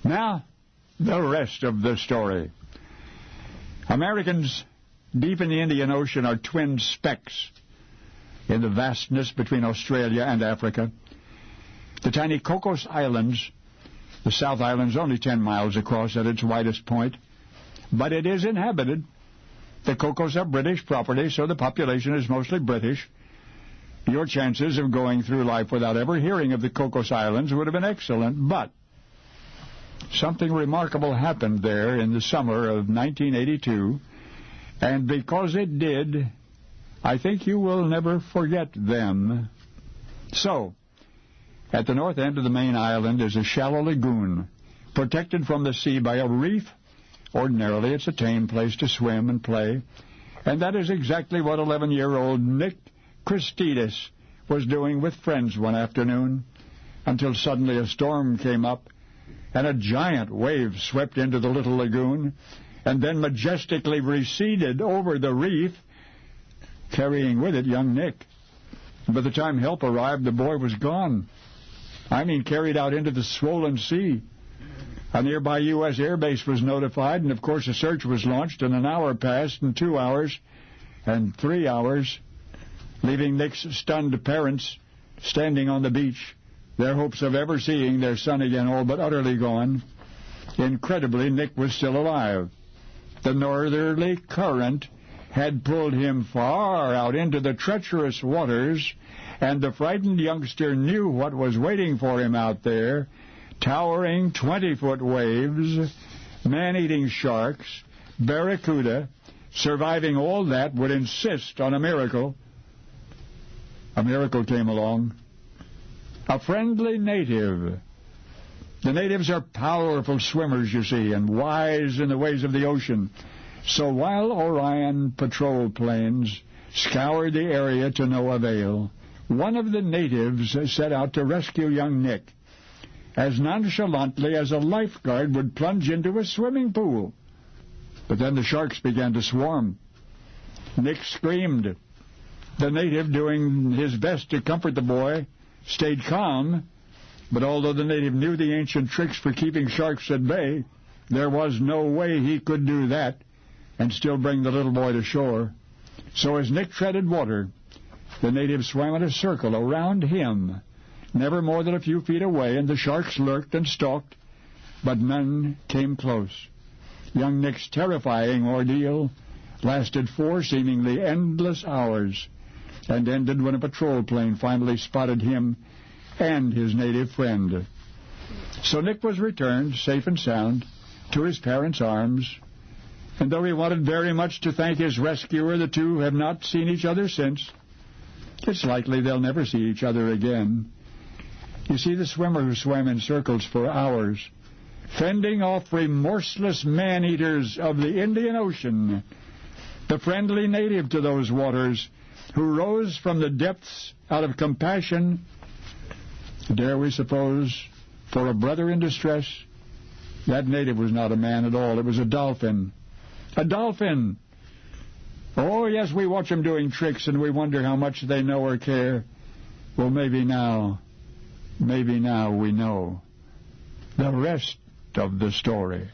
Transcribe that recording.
Now, the rest of the story. Americans deep in the Indian Ocean are twin specks in the vastness between Australia and Africa. The tiny Cocos Islands, the South Island's only 10 miles across at its widest point, but it is inhabited. The Cocos are British property, so the population is mostly British. Your chances of going through life without ever hearing of the Cocos Islands would have been excellent, but something remarkable happened there in the summer of 1982, and because it did, I think you will never forget them. So, at the north end of the main island is a shallow lagoon, protected from the sea by a reef. Ordinarily, it's a tame place to swim and play, and that is exactly what 11-year-old Nick Christidis was doing with friends one afternoon, until suddenly a storm came up, and a giant wave swept into the little lagoon, and then majestically receded over the reef, carrying with it young Nick. By the time help arrived, the boy was gone. I mean, carried out into the swollen sea. A nearby U.S. air base was notified, and of course a search was launched, and an hour passed, and 2 hours, and 3 hours, leaving Nick's stunned parents standing on the beach, their hopes of ever seeing their son again all but utterly gone. Incredibly, Nick was still alive. The northerly current had pulled him far out into the treacherous waters, and the frightened youngster knew what was waiting for him out there. Towering 20-foot waves, man-eating sharks, barracuda. Surviving all that would insist on a miracle. A miracle came along. A friendly native. The natives are powerful swimmers, you see, and wise in the ways of the ocean. So while Orion patrol planes scoured the area to no avail, one of the natives set out to rescue young Nick, as nonchalantly as a lifeguard would plunge into a swimming pool. But then the sharks began to swarm. Nick screamed. The native, doing his best to comfort the boy, stayed calm, but although the native knew the ancient tricks for keeping sharks at bay, there was no way he could do that and still bring the little boy to shore. So as Nick treaded water, the native swam in a circle around him, never more than a few feet away, and the sharks lurked and stalked, but none came close. Young Nick's terrifying ordeal lasted 4 seemingly endless hours, and ended when a patrol plane finally spotted him and his native friend. So Nick was returned, safe and sound, to his parents' arms, and though he wanted very much to thank his rescuer, the two have not seen each other since. It's likely they'll never see each other again. You see, the swimmer who swam in circles for hours, fending off remorseless man-eaters of the Indian Ocean, the friendly native to those waters, who rose from the depths out of compassion, dare we suppose, for a brother in distress. That native was not a man at all. It was a dolphin. A dolphin! Oh, yes, we watch them doing tricks, and we wonder how much they know or care. Well, maybe now we know the rest of the story.